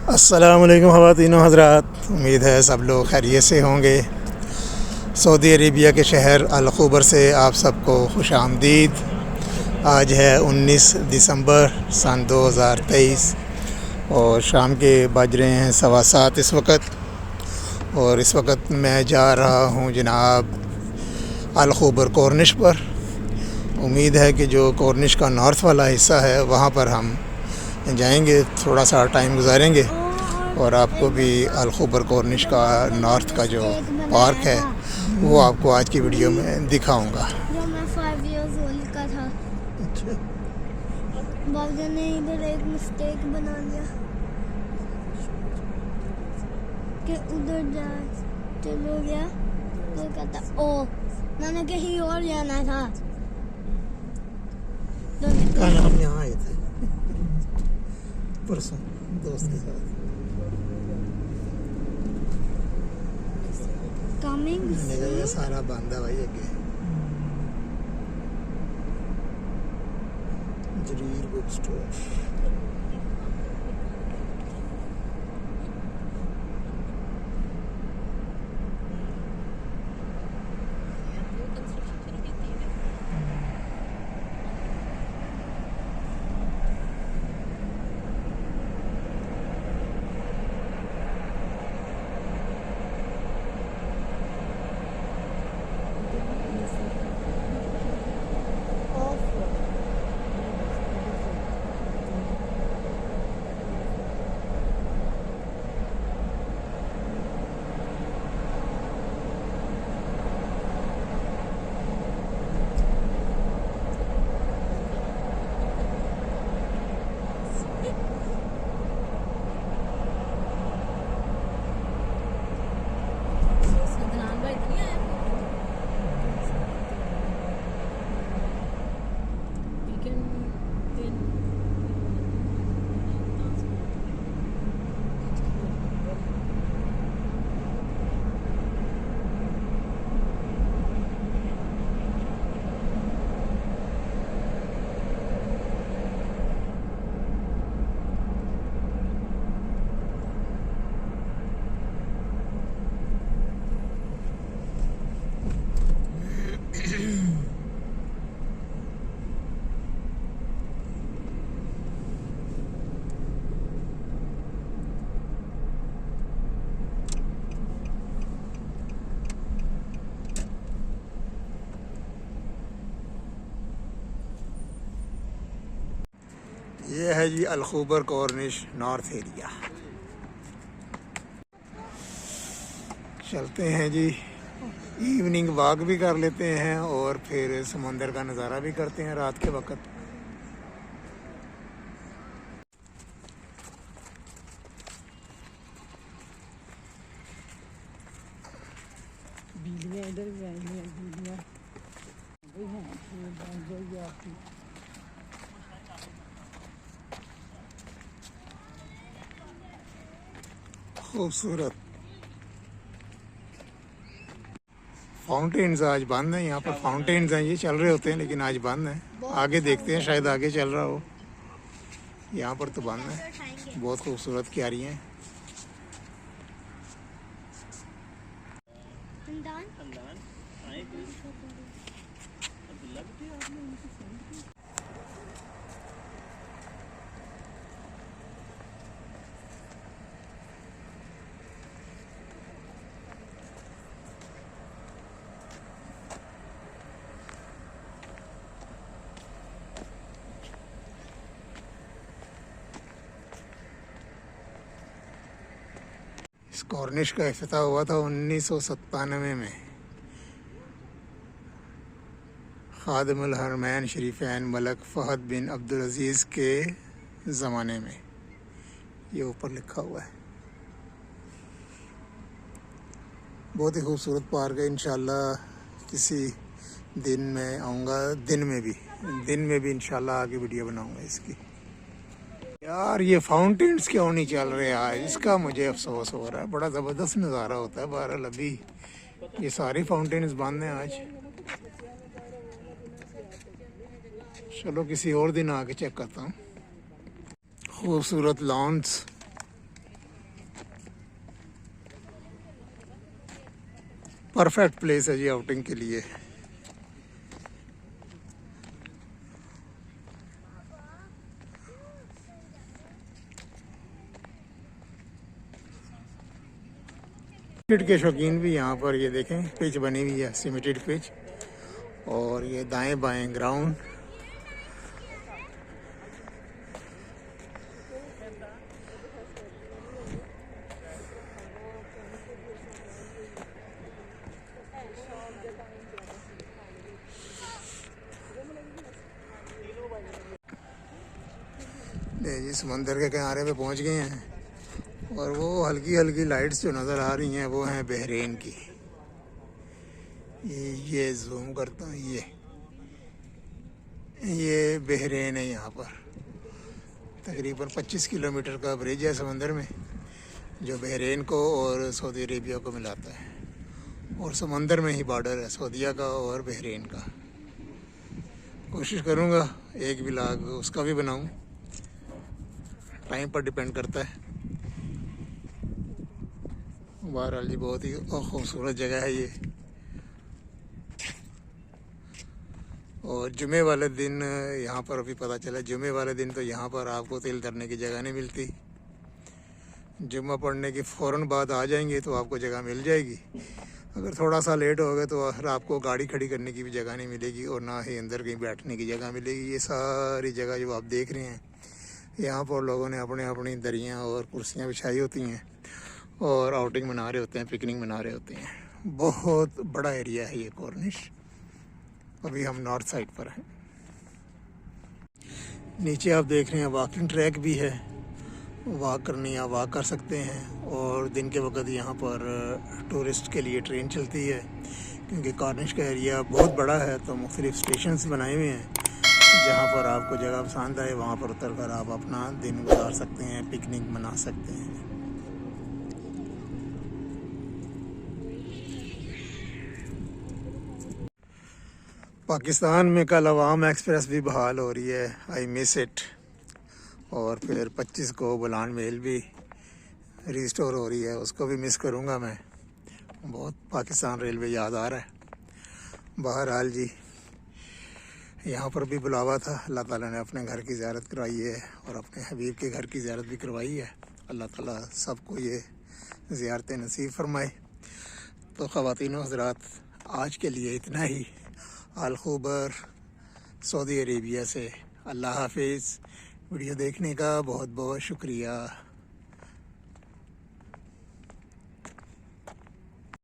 अस्सलामुअलैकुम ख़वातीनो हज़रात, उम्मीद है सब लोग खैरियत से होंगे। सऊदी अरेबिया के शहर अल खुबर से आप सबको खुश आमदीद। आज है 19 दिसंबर सन 2023 और शाम के बज रहे हैं 7:15 इस वक्त। और इस वक्त मैं जा रहा हूँ जनाब अल खुबर कॉर्निश पर। उम्मीद है कि जो कॉर्निश का नॉर्थ वाला हिस्सा है वहाँ पर हम जाएंगे, थोड़ा सा टाइम गुजारेंगे और आपको भी अल खुबर कॉर्निश का नॉर्थ का जो पार्क है वो आपको आज की वीडियो में दिखाऊंगा। जब मैं 5 इयर्स ओल्ड का था, बाबा ने इधर एक मिस्टेक बना लिया कि उधर जा चलो गया तो कहता ओ मैंने कहीं और जाना था। कल हम यहाँ आए थे परसों दोस्त के साथ। कमिंग सारा बंद है भाई। अगे जरीर बुक स्टोर। ये है जी अल खुबर कॉर्निश नॉर्थ एरिया। चलते हैं जी, इवनिंग वॉक भी कर लेते हैं और फिर समंदर का नज़ारा भी करते हैं रात के वक्त। बिजलियाँ इधर भी आई हैं, बिजलियाँ खूबसूरत फाउंटेन्स आज बंद हैं। यहाँ पर फाउंटेन्स हैं, ये चल रहे होते हैं लेकिन आज बंद हैं। आगे देखते हैं, शायद आगे चल रहा हो। यहाँ पर तो बंद है। बहुत खूबसूरत क्यारियाँ हैं। इस कॉर्निश का इफ्तिताह हुआ था 1997 में। खादिमुल हरमैन शरीफैन मलक फ़हद बिन अब्दुल अज़ीज़ के ज़माने में। ये ऊपर लिखा हुआ है। बहुत ही खूबसूरत पार्क है। इंशाल्लाह किसी दिन में आऊँगा, दिन में भी इंशाल्लाह आगे वीडियो बनाऊँगा इसकी। यार ये फाउंटेन्स क्यों नहीं चल रहे आज, इसका मुझे अफसोस हो रहा है। बड़ा ज़बरदस्त नज़ारा होता है। बहरहाल अभी ये सारी फाउंटेन्स बंद हैं आज। चलो किसी और दिन आके चेक करता हूँ। खूबसूरत लॉन्स परफेक्ट प्लेस है जी आउटिंग के लिए। क्रिकेट के शौकीन भी यहाँ पर ये देखें पिच बनी हुई है, सीमेंटेड पिच, और ये दाएं बाएं ग्राउंड। जी समंदर के किनारे पे पहुँच गए हैं, और वो हल्की हल्की लाइट्स जो नज़र आ रही हैं वो हैं बहरीन की। ये जूम करता हूँ, ये बहरीन है। यहाँ पर तकरीबन 25 किलोमीटर का ब्रिज है समंदर में, जो बहरीन को और सऊदी अरेबिया को मिलाता है, और समंदर में ही बॉर्डर है सऊदीया का और बहरीन का। कोशिश करूँगा एक व्लॉग उसका भी बनाऊँ, टाइम पर डिपेंड करता है। बहरहाल जी बहुत ही खूबसूरत जगह है ये। और जुमे वाले दिन यहाँ पर अभी पता चला, जुमे वाले दिन तो यहाँ पर आपको तिल धरने की जगह नहीं मिलती। जुम्मा पढ़ने के फ़ौरन बाद आ जाएंगे तो आपको जगह मिल जाएगी। अगर थोड़ा सा लेट हो गए तो आपको गाड़ी खड़ी करने की भी जगह नहीं मिलेगी, और ना ही अंदर कहीं बैठने की जगह मिलेगी। ये सारी जगह जो आप देख रहे हैं, यहाँ पर लोगों ने अपने अपनी दरियाँ और कुर्सियाँ बिछाई होती हैं और आउटिंग मना रहे होते हैं, पिकनिक मना रहे होते हैं। बहुत बड़ा एरिया है ये कॉर्निश। अभी हम नॉर्थ साइड पर हैं। नीचे आप देख रहे हैं वॉकिंग ट्रैक भी है, वॉक करनी आप वॉक कर सकते हैं। और दिन के वक्त यहाँ पर टूरिस्ट के लिए ट्रेन चलती है, क्योंकि कॉर्निश का एरिया बहुत बड़ा है, तो मुख्तलिफ स्टेशंस बनाए हुए हैं। जहाँ पर आपको जगह पसंद आए वहाँ पर उतर कर आप अपना दिन गुजार सकते हैं, पिकनिक मना सकते हैं। पाकिस्तान में कल अवाम एक्सप्रेस भी बहाल हो रही है, आई मिस इट। और फिर 25 को बुलान मेल भी रिस्टोर हो रही है, उसको भी मिस करूँगा मैं। बहुत पाकिस्तान रेलवे याद आ रहा है। बहरहाल जी यहाँ पर भी बुलावा था, अल्लाह ताला ने अपने घर की ज़ियारत करवाई है और अपने हबीब के घर की ज़ियारत भी करवाई है। अल्लाह ताला सबको ये ज़ियारतें नसीब फरमाए। तो ख़वातीन व हज़रात, आज के लिए इतना ही। अल खुबर सऊदी अरेबिया से अल्लाह हाफिज़। वीडियो देखने का बहुत बहुत शुक्रिया।